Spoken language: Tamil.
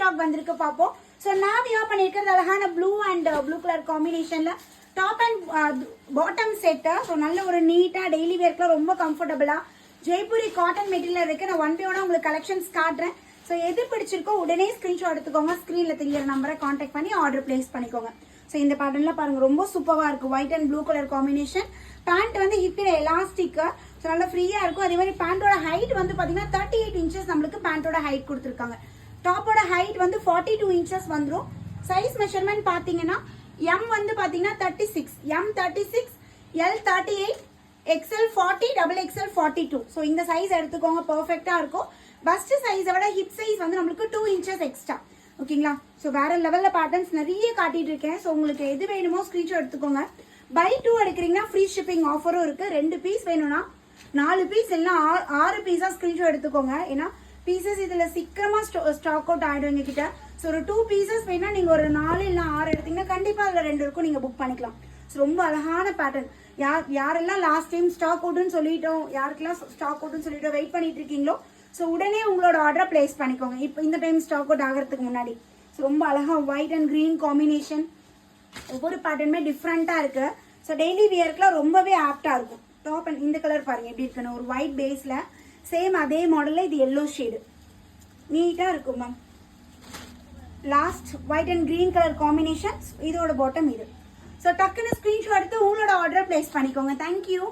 ஸ்டாக் வந்திருக்கு பார்ப்போம். ஸோ நான் வியா பண்ணியிருக்கிறது அழகான ப்ளூ அண்ட் ப்ளூ கலர் காம்பினேஷனில் top and bottom set. So நல்ல ஒரு நீட்டாக டெய்லி வேர்க்குலாம் ரொம்ப கம்ஃபர்டபுளாக ஜெய்ப்பூரி காட்டன் மெட்டீரியல் இருக்குது. நான் ஒன் பை ஒன்னாக உங்களுக்கு கலெக்ஷன்ஸ் காட்டுறேன். ஸோ எது பிடிச்சிருக்கோ உடனே ஸ்க்ரீன்ஷாட் எடுத்துக்கோங்க. ஸ்க்ரீனில் தெரியிற நம்பரை காண்டாக்ட் பண்ணி ஆர்டர் பிளேஸ் பண்ணிக்கோங்க. ஸோ இந்த பேட்டர்னில் பாருங்கள் ரொம்ப சூப்பராக இருக்குது. White and blue colour combination. Pant வந்து ஹிப்பில் எலாஸ்டிக்கு. ஸோ நல்லா ஃப்ரீயாக இருக்கும். அதே மாதிரி பேண்டோட ஹைட் வந்து பார்த்தீங்கன்னா 38 இன்ச்சஸ் நம்மளுக்கு பேண்டோட ஹைட் கொடுத்துருக்காங்க. டாப்போட ஹைட் வந்து 42 இன்ச்சஸ் வந்துடும். சைஸ் மெஷர்மெண்ட் பார்த்தீங்கன்னா எம் வந்து பார்த்தீங்கன்னா 36, M 36, L 38, XL 40, double XL 42. So இந்த சைஸ் எடுத்துக்கோங்க, பர்ஃபெக்டாக இருக்கும். பஸ்ட் சைஸை விட ஹிப் சைஸ் வந்து நம்மளுக்கு 2 இன்ச்சஸ் எக்ஸ்ட்ரா. ஓகேங்களா? ஸோ வேற லெவலில் பேட்டர்ன்ஸ் நிறைய காட்டிட்டு இருக்கேன். ஸோ உங்களுக்கு எது வேணுமோ ஸ்க்ரீன்ஷாட் எடுத்துக்கோங்க. பை 2 எடுக்கிறீங்கன்னா ஃப்ரீ ஷிப்பிங் ஆஃபரும் இருக்குது. 2 பீஸ் வேணும்னா 4 பீஸ் இல்லைன்னா 6 பீஸாக ஸ்க்ரீன்ஷாட் எடுத்துக்கோங்க. ஏன்னா பீசஸ் இதில் சீக்கிரமாக ஸ்டாக் அவுட் ஆகிடும் எங்ககிட்ட. ஸோ ஒரு 2 பீசஸ் வேணா நீங்கள் ஒரு 4 இல்லைனா 6 எடுத்தீங்கன்னா கண்டிப்பாக அதில் 2 இருக்கும், நீங்கள் புக் பண்ணிக்கலாம். ஸோ ரொம்ப அழகான பேட்டர்ன். யாரெல்லாம் லாஸ்ட் டைம் ஸ்டாக் அவுட்னு சொல்லிட்டோம், யாருக்கெல்லாம் ஸ்டாக் அவுட்னு சொல்லிட்டோம் வெயிட் பண்ணிட்டு இருக்கீங்களோ, ஸோ உடனே உங்களோட ஆர்டரை பிளேஸ் பண்ணிக்கோங்க இப்போ இந்த டைம் ஸ்டாக் அவுட் ஆகிறதுக்கு முன்னாடி. ஸோ ரொம்ப அழகாக ஒயிட் அண்ட் க்ரீன் காம்பினேஷன். ஒவ்வொரு பேட்டர்னுமே டிஃப்ரெண்ட்டாக இருக்குது. ஸோ டெய்லி வியர்க்குலாம் ரொம்பவே ஆப்டாக இருக்கும். டாப் அண்ட் இந்த கலர் பாருங்க எப்படி இருக்குன்னு, ஒரு ஒயிட் பேஸில் சேம் அதே மாடலில் இது எல்லோ ஷேடு நீட்டாக இருக்கும் ma'am. Last white and green colour combination. இதோட பாட்டம் இது. ஸோ டக்குன்னு ஸ்க்ரீன்ஷாட் எடுத்து உங்களோட ஆர்டரை பிளேஸ் பண்ணிக்கோங்க. தேங்க்யூ.